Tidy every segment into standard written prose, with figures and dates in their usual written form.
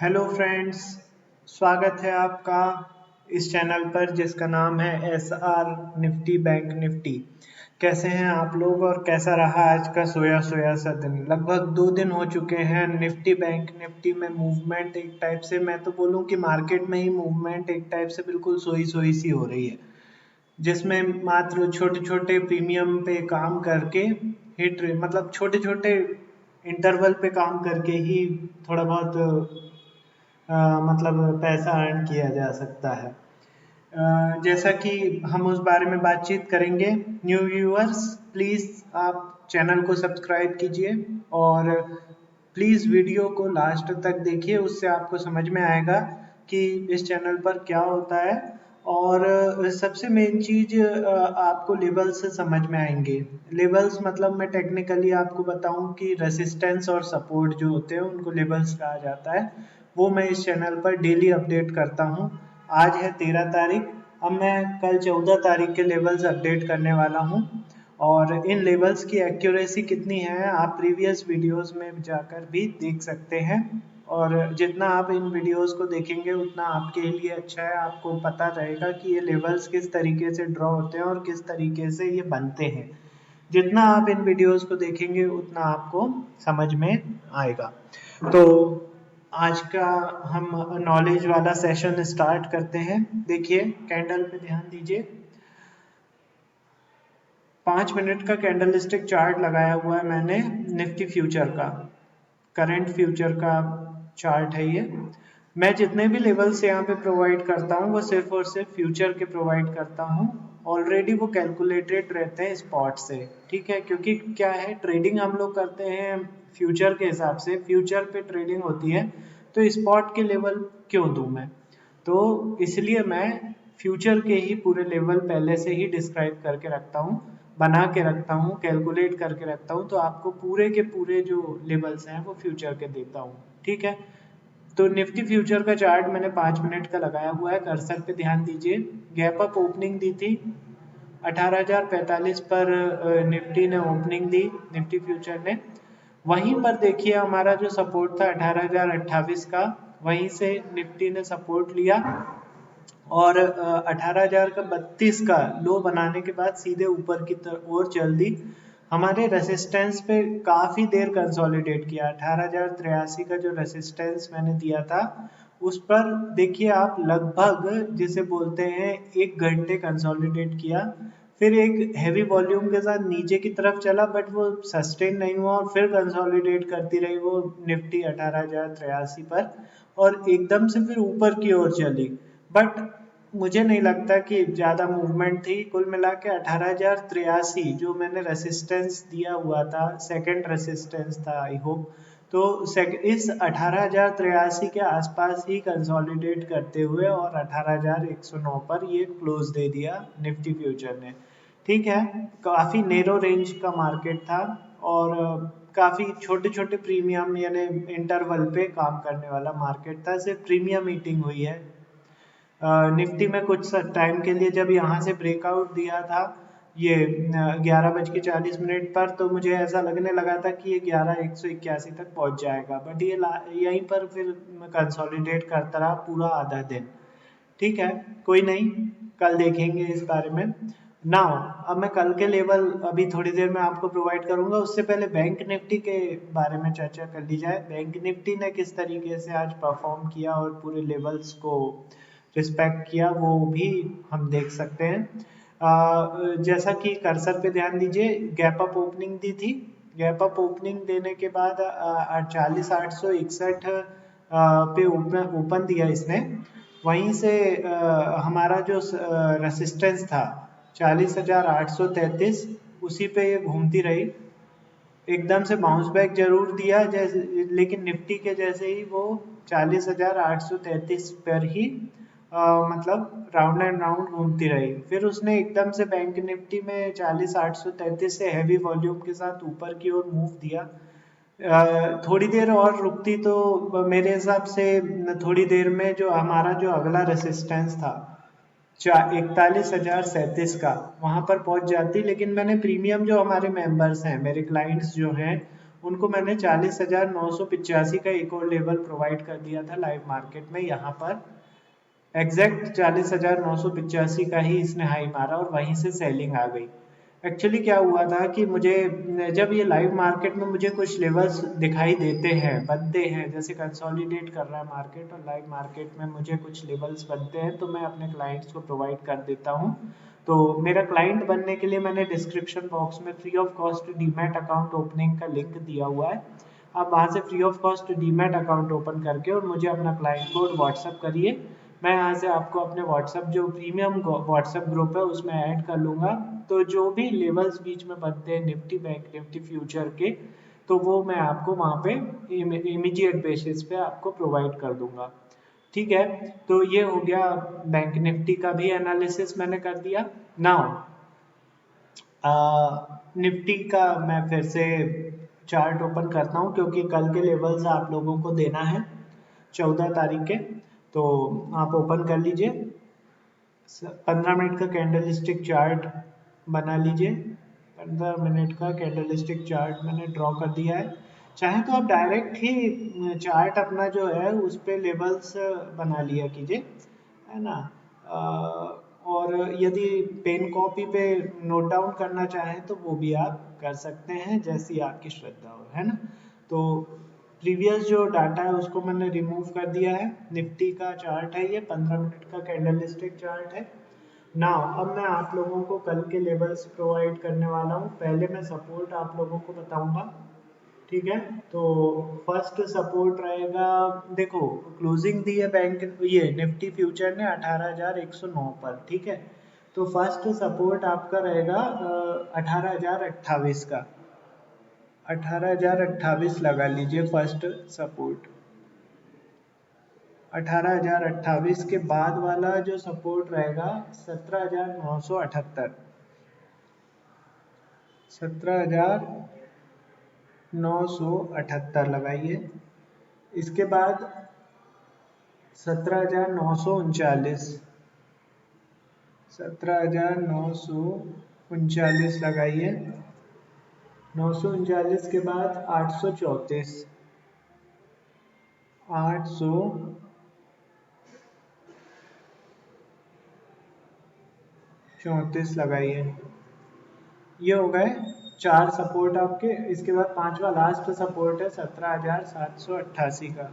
Hello friends, स्वागत है आपका इस चैनल पर जिसका नाम है S R Nifty bank Nifty. कैसे हैं आप लोग और कैसा रहा आज का सोया सोया सा दिन? लगभग 2 दिन हो चुके हैं। निफ्टी बैंक निफ्टी में मूवमेंट एक टाइप से, मैं तो बोलूं कि मार्केट में ही मूवमेंट एक टाइप से बिल्कुल सोई सोई सी हो रही है, जिसमें मात्र छोटे छोटे प्रीमियम पे काम करके हिट मतलब छोटे छोटे इंटरवल पे काम करके ही थोड़ा बहुत मतलब पैसा अर्न किया जा सकता है। जैसा कि हम उस बारे में बातचीत करेंगे। न्यू व्यूअर्स, प्लीज़ आप चैनल को सब्सक्राइब कीजिए और प्लीज़ वीडियो को लास्ट तक देखिए, उससे आपको समझ में आएगा कि इस चैनल पर क्या होता है। और सबसे मेन चीज़, आपको लेवल्स से समझ में आएंगे। लेवल्स मतलब मैं टेक्निकली आपको बताऊं कि रेसिस्टेंस और सपोर्ट जो होते हैं उनको लेवल्स कहा जाता है। वो मैं इस चैनल पर डेली अपडेट करता हूँ। आज है 13 तारीख, अब मैं कल 14 तारीख के लेवल्स अपडेट करने वाला हूँ। और इन लेवल्स की एक्यूरेसी कितनी है आप प्रीवियस वीडियोस में जाकर भी देख सकते हैं। और जितना आप इन वीडियोस को देखेंगे उतना आपके लिए अच्छा है। आपको पता रहेगा कि ये लेवल्स किस तरीके से ड्रॉ होते हैं और किस तरीके से ये बनते हैं। जितना आप इन वीडियोस को देखेंगे उतना आपको समझ में आएगा। तो आज का हम नॉलेज वाला सेशन स्टार्ट करते हैं। देखिए, कैंडल पे ध्यान दीजिए। 5 मिनट का कैंडलस्टिक चार्ट लगाया हुआ है मैंने निफ्टी फ्यूचर का, करंट फ्यूचर का चार्ट है ये। मैं जितने भी लेवल्स यहाँ पे प्रोवाइड करता हूँ वो सिर्फ और सिर्फ फ्यूचर के प्रोवाइड करता हूँ। ऑलरेडी वो कैलकुलेटेड रहते हैं स्पॉट से, ठीक है? क्योंकि क्या है, ट्रेडिंग हम लोग करते हैं फ्यूचर के हिसाब से, फ्यूचर पे ट्रेडिंग होती है, तो स्पॉट के लेवल क्यों दूँ मैं? तो इसलिए मैं फ्यूचर के ही पूरे लेवल पहले से ही डिस्क्राइब करके रखता हूँ, बना के रखता हूँ, कैलकुलेट करके रखता हूँ, तो आपको पूरे के पूरे जो लेवल्स हैं वो फ्यूचर के देता हूँ, ठीक है? तो निफ्टी फ्यूचर का चार्ट मैंने 5 मिनट का लगाया हुआ है। कर्सर पे ध्यान दीजिए। गैप अप ओपनिंग दी थी 18,045 पर, निफ्टी ने ओपनिंग दी, निफ्टी फ्यूचर ने। वहीं पर देखिए हमारा जो सपोर्ट था 18,028 का, वहीं से निफ्टी ने सपोर्ट लिया और 18,032 का लो बनाने के बाद सीधे ऊपर की ओर चल दी। हमारे रेसिस्टेंस पे काफ़ी देर कंसोलिडेट किया। 18,083 का जो रेसिस्टेंस मैंने दिया था उस पर देखिए आप, लगभग जिसे बोलते हैं 1 घंटे कंसोलिडेट किया। फिर एक हैवी वॉल्यूम के साथ नीचे की तरफ चला, बट वो सस्टेन नहीं हुआ और फिर कंसोलिडेट करती रही वो निफ्टी 18,083 पर, और एकदम से फिर ऊपर की ओर चली। बट मुझे नहीं लगता कि ज़्यादा मूवमेंट थी। कुल मिला के 18,083 जो मैंने रेसिस्टेंस दिया हुआ था, सेकंड रेसिस्टेंस था आई होप, तो इस 18,083 के आसपास ही कंसोलिडेट करते हुए और 18,109 पर ये क्लोज दे दिया निफ्टी फ्यूचर ने, ठीक है? काफ़ी नेरो रेंज का मार्केट था और काफ़ी छोटे छोटे प्रीमियम यानी इंटरवल पे काम करने वाला मार्केट था। सिर्फ प्रीमियम मीटिंग हुई है निफ्टी में कुछ टाइम के लिए। जब यहाँ से ब्रेकआउट दिया था ये 11:40 पर, तो मुझे ऐसा लगने लगा था कि ये 11,181 तक पहुँच जाएगा, बट ये यहीं पर फिर कंसोलिडेट करता रहा पूरा आधा दिन, ठीक है? कोई नहीं, कल देखेंगे इस बारे में। नाउ अब मैं कल के लेवल अभी थोड़ी देर में आपको प्रोवाइड करूंगा। उससे पहले बैंक निफ्टी के बारे में चर्चा कर ली जाए। बैंक निफ्टी ने किस तरीके से आज परफॉर्म किया और पूरे लेवल्स को रिस्पेक्ट किया वो भी हम देख सकते हैं। जैसा कि कर्सर पे ध्यान दीजिए, गैप अप ओपनिंग दी थी। गैप अप ओपनिंग देने के बाद 40,861 पे ओपन दिया इसने। वहीं से हमारा जो रेसिस्टेंस था 40,833, उसी पे ये घूमती रही। एकदम से बाउंस बैक जरूर दिया जैसे, लेकिन निफ्टी के जैसे ही वो 40,833 पर ही मतलब राउंड एंड राउंड घूमती रही। फिर उसने एकदम से बैंक निफ्टी में 40,833 से हैवी वॉल्यूम के साथ ऊपर की ओर मूव दिया। थोड़ी देर और रुकती तो मेरे हिसाब से थोड़ी देर में जो हमारा जो अगला रेसिस्टेंस था 41,037 का, वहां पर पहुंच जाती। लेकिन मैंने प्रीमियम जो हमारे मेंबर्स हैं, मेरे क्लाइंट्स जो हैं, उनको मैंने 40,985 का एक और लेवल प्रोवाइड कर दिया था लाइव मार्केट में। यहाँ पर एग्जैक्ट 40,985 का ही इसने हाई मारा और वहीं से सेलिंग आ गई। एक्चुअली क्या हुआ था कि मुझे जब ये लाइव मार्केट में मुझे कुछ लेवल्स दिखाई देते हैं, बनते हैं, जैसे कंसोलिडेट कर रहा है मार्केट और लाइव मार्केट में मुझे कुछ लेवल्स बनते हैं, तो मैं अपने क्लाइंट्स को प्रोवाइड कर देता हूँ। तो मेरा क्लाइंट बनने के लिए मैंने डिस्क्रिप्शन बॉक्स में free of cost demat account opening का लिंक दिया हुआ है। आप वहाँ से free of cost demat account open करके और मुझे अपना क्लाइंट कोड व्हाट्सअप करिए। मैं यहाँ से आपको अपने व्हाट्सअप जो प्रीमियम व्हाट्सअप ग्रुप है उसमें ऐड कर लूँगा। तो जो भी लेवल्स बीच में बनते हैं निफ्टी बैंक निफ्टी फ्यूचर के, तो वो मैं आपको वहाँ पे इमीडिएट बेसिस पे आपको प्रोवाइड कर दूंगा। ठीक है, तो ये हो गया बैंक निफ्टी का भी एनालिसिस मैंने कर दिया। नाउ निफ्टी का मैं फिर से चार्ट ओपन करता हूँ क्योंकि कल के लेवल्स आप लोगों को देना है 14 तारीख के। तो आप ओपन कर लीजिए, 15 मिनट का कैंडल स्टिक चार्ट बना लीजिए। 15 मिनट का कैंडल स्टिक चार्ट मैंने ड्रॉ कर दिया है। चाहे तो आप डायरेक्ट ही चार्ट अपना जो है उस पर लेवल्स बना लिया कीजिए, है ना। और यदि पेन कॉपी पे नोट डाउन करना चाहें तो वो भी आप कर सकते हैं, जैसी आपकी श्रद्धा हो, है ना। तो प्रीवियस जो डाटा है उसको मैंने रिमूव कर दिया है। निफ्टी का चार्ट है ये, 15 मिनट का कैंडल स्टिक चार्ट है। नाउ अब मैं आप लोगों को कल के लेवल्स प्रोवाइड करने वाला हूँ। पहले मैं सपोर्ट आप लोगों को बताऊंगा, ठीक है। तो फर्स्ट सपोर्ट रहेगा, देखो क्लोजिंग दी है बैंक ये निफ्टी फ्यूचर ने 18,109 पर, ठीक है। तो फर्स्ट सपोर्ट आपका रहेगा 18,028 का। 18,028 लगा लीजिए फर्स्ट सपोर्ट। 18,028 के बाद वाला जो सपोर्ट रहेगा 17,978। 17,978 लगाइए। इसके बाद 17,939। 17,939 लगाइए। 939 के बाद 834। 834 लगाइए। ये हो गए 4 सपोर्ट आपके। इसके बाद पांचवा लास्ट सपोर्ट है 17,788 का।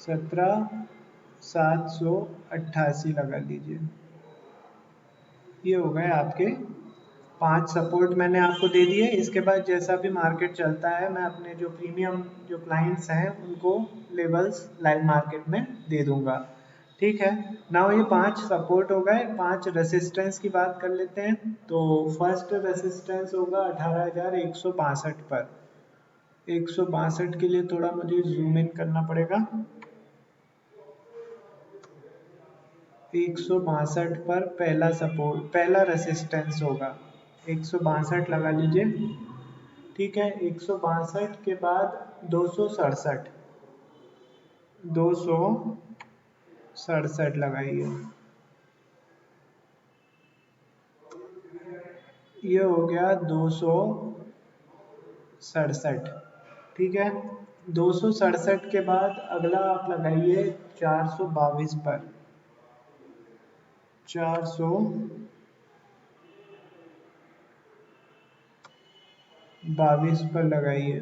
17,788 लगा लीजिए। ये हो गए आपके 5 सपोर्ट मैंने आपको दे दिए। इसके बाद जैसा भी मार्केट चलता है मैं अपने जो प्रीमियम जो क्लाइंट्स हैं उनको लेवल्स लाइव मार्केट में दे दूंगा, ठीक है। नाउ ये 5 सपोर्ट हो गए। 5 रेसिस्टेंस की बात कर लेते हैं। तो फर्स्ट रेसिस्टेंस होगा 18,162 पर। 162 के लिए थोड़ा मुझे जूम इन करना पड़ेगा। 162 पर पहला सपोर्ट पहला रेसिस्टेंस होगा, 162 लगा लीजिए, ठीक है। 162 के बाद 267। 267 लगाइए। ये हो गया 267, ठीक है। 267 के बाद अगला आप लगाइए 422 पर। 422 पर लगाइए।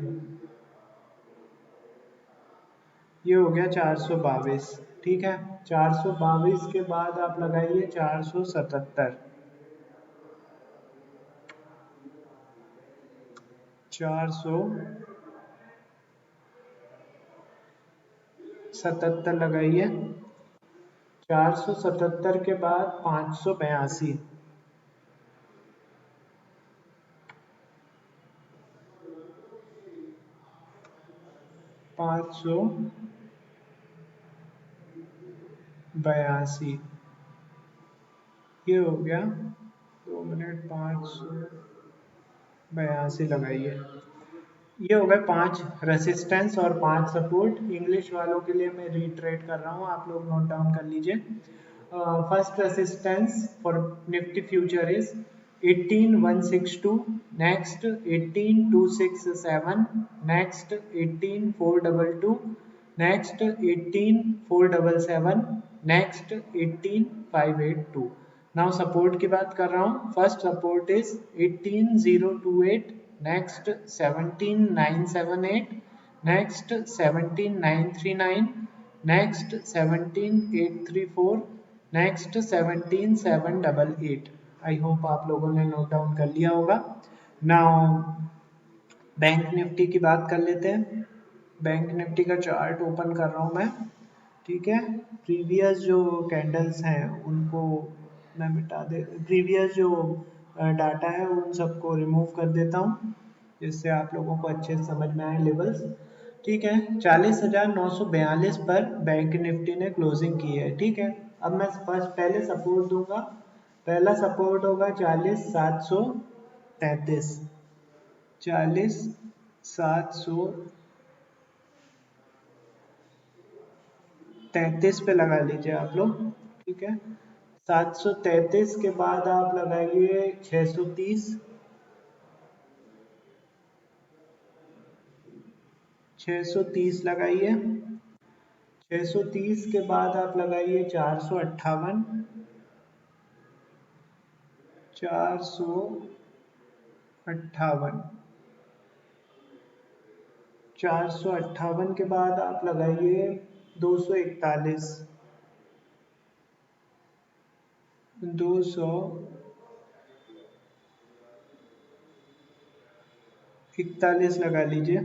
ये हो गया 422, ठीक है। 422 के बाद आप लगाइए 477। 477 लगाइए। 477 के बाद 582। 582। ये हो गया 2 मिनट। 582 लगाइए। ये हो गए 5 रेसिस्टेंस और 5 सपोर्ट। इंग्लिश वालों के लिए मैं रीट्रेट कर रहा हूँ, आप लोग नोट डाउन कर लीजिए। First resistance for Nifty future is 18162, next 18267, next 18422, next 18477, next 18582. Now support की बात कर रहा हूँ. First support is 18028, next 17978, next 17939, next 17834, next 17788. I hope आप लोगों ने नोट डाउन कर लिया होगा. नाउ बैंक निफ्टी की बात कर लेते हैं. बैंक निफ्टी का चार्ट ओपन कर रहा हूँ मैं. ठीक है, प्रीवियस जो कैंडल्स हैं उनको मैं मिटा दे, प्रीवियस जो डाटा है उन सबको रिमूव कर देता हूँ जिससे आप लोगों को अच्छे से समझ में आए लेवल्स. ठीक है, 40,942 पर बैंक निफ्टी ने क्लोजिंग की है. ठीक है, अब मैं पहले सपोर्ट दूंगा. पहला सपोर्ट होगा 40,733, 40,733 पे लगा लीजिए आप लोग. ठीक है, 733 के बाद आप लगाइए 630, 630 लगाइए. 630 के बाद आप लगाइए 458, 458, 458 के बाद आप लगाइए 241, 241 लगा लीजिए.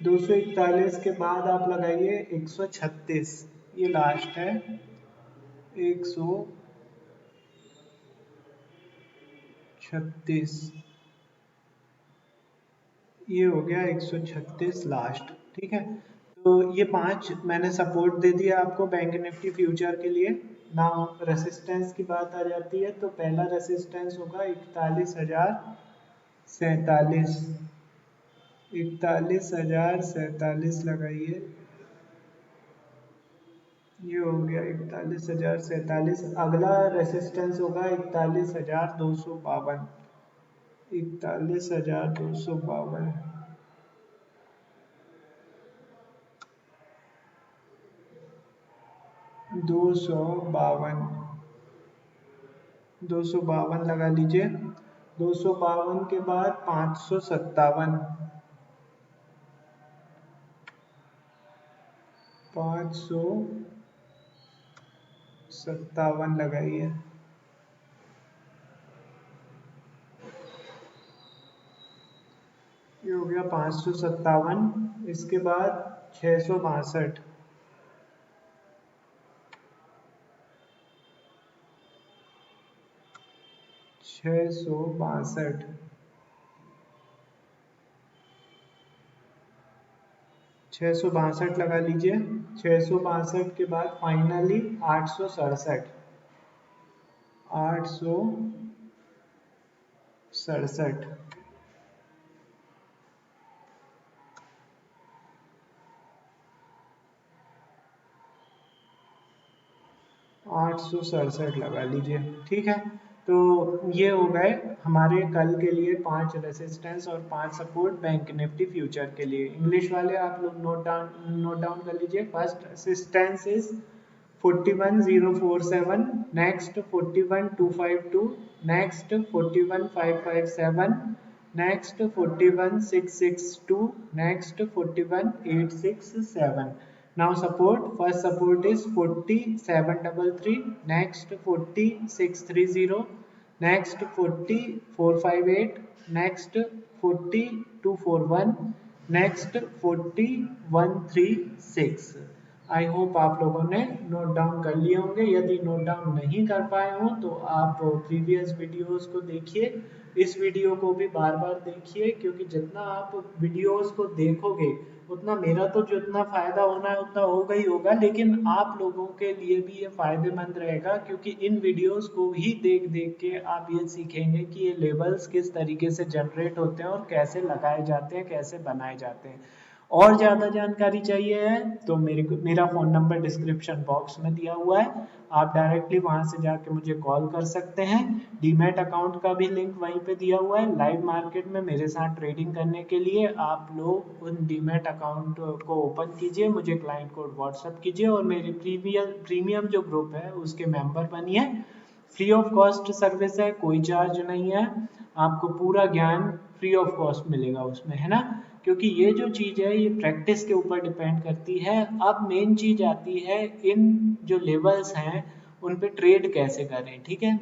241 के बाद आप लगाइए 136, ये लास्ट है. 136, ये हो गया 136 लास्ट. ठीक है, तो ये 5 मैंने सपोर्ट दे दिया आपको बैंक निफ्टी फ्यूचर के लिए. नाउ रेसिस्टेंस की बात आ जाती है तो पहला रेसिस्टेंस होगा 41,047, 41,047 लगाइए. ये हो गया 41,047. अगला रेसिस्टेंस होगा 41,252, 41,252, 252, 252 लगा लीजिए. 252 के बाद 557, 557 लगाइए. ये हो गया 557. इसके बाद 662, 662, 662 लगा लीजिए. 662 के बाद फाइनली 867, 867, 867 लगा लीजिए. ठीक है, तो ये हो गए हमारे कल के लिए 5 रेसिस्टेंस और 5 सपोर्ट बैंक निफ्टी फ्यूचर के लिए. इंग्लिश वाले आप लोग नोट डाउन कर लीजिए. First resistance is 41,047, next 41,252, next 41,557, next 41,662, next 41,867. Now support, first support is 40,733, next 40,630, next 40,458, next 40,241, next 40,136. I hope आप लोगों ने नोट डाउन कर लिए होंगे. यदि नोट डाउन नहीं कर पाए हों तो आप प्रीवियस वीडियोस को देखिए. इस वीडियो को भी बार बार देखिए क्योंकि जितना आप वीडियोस को देखोगे उतना मेरा तो जितना फायदा होना है उतना होगा ही होगा, लेकिन आप लोगों के लिए भी ये फायदेमंद रहेगा क्योंकि इन वीडियोस को भी देख देख के आप ये सीखेंगे कि ये लेवल्स किस तरीके से जनरेट होते हैं और कैसे लगाए जाते हैं, कैसे बनाए जाते हैं. और ज़्यादा जानकारी चाहिए है तो मेरा फ़ोन नंबर डिस्क्रिप्शन बॉक्स में दिया हुआ है, आप डायरेक्टली वहाँ से जाके मुझे कॉल कर सकते हैं। डीमैट अकाउंट का भी लिंक वहीं पे दिया हुआ है। लाइव मार्केट में मेरे साथ ट्रेडिंग करने के लिए आप लोग उन डीमैट अकाउंट को ओपन कीजिए, मुझे क्लाइंट कोड व्हाट्सअप कीजिए और मेरे प्रीमियम जो ग्रुप है उसके मेंबर बनिए। फ्री ऑफ कॉस्ट सर्विस है, कोई चार्ज नहीं है, आपको पूरा ज्ञान फ्री ऑफ कॉस्ट मिलेगा उसमें, है ना। क्योंकि ये जो चीज़ है ये प्रैक्टिस के ऊपर डिपेंड करती है। अब मेन चीज़ आती है इन जो लेवल्स हैं उन पे ट्रेड कैसे करें, ठीक है।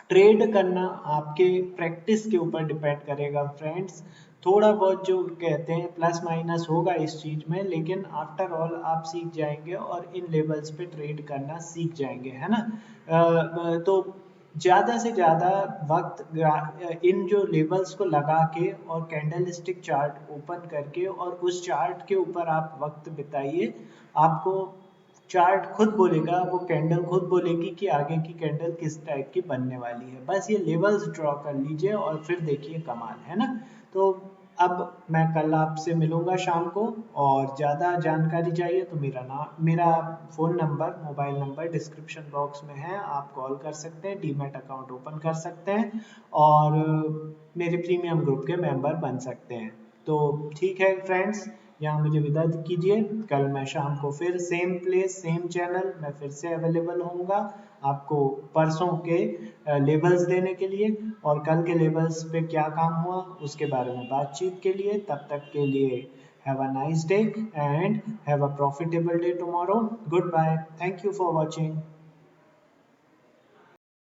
ट्रेड करना आपके प्रैक्टिस के ऊपर डिपेंड करेगा फ्रेंड्स। थोड़ा बहुत जो कहते हैं प्लस माइनस होगा इस चीज़ में, लेकिन आफ्टर ऑल आप सीख जाएंगे और इन लेवल्स पे ट्रेड करना सीख जाएंगे, है ना। तो ज़्यादा से ज़्यादा वक्त इन जो लेवल्स को लगा के और कैंडल स्टिक चार्ट ओपन करके और उस चार्ट के ऊपर आप वक्त बिताइए। आपको चार्ट खुद बोलेगा, वो कैंडल खुद बोलेगी कि आगे की कैंडल किस टाइप की बनने वाली है। बस ये लेवल्स ड्रॉ कर लीजिए और फिर देखिए कमाल, है ना। तो अब मैं कल आपसे मिलूंगा शाम को, और ज़्यादा जानकारी चाहिए तो मेरा phone number mobile number description box में है, आप कॉल कर सकते हैं, डीमैट अकाउंट ओपन कर सकते हैं और मेरे प्रीमियम ग्रुप के मेंबर बन सकते हैं। तो ठीक है फ्रेंड्स, यहाँ मुझे विदा कीजिए। कल मैं शाम को फिर सेम प्लेस सेम चैनल मैं फिर से अवेलेबल होऊंगा आपको परसों के लेवल्स देने के लिए, और कल के लेवल्स पे क्या काम हुआ उसके बारे में बातचीत के लिए। तब तक के लिए have a nice day and have a profitable day tomorrow. Good bye, thank you for watching.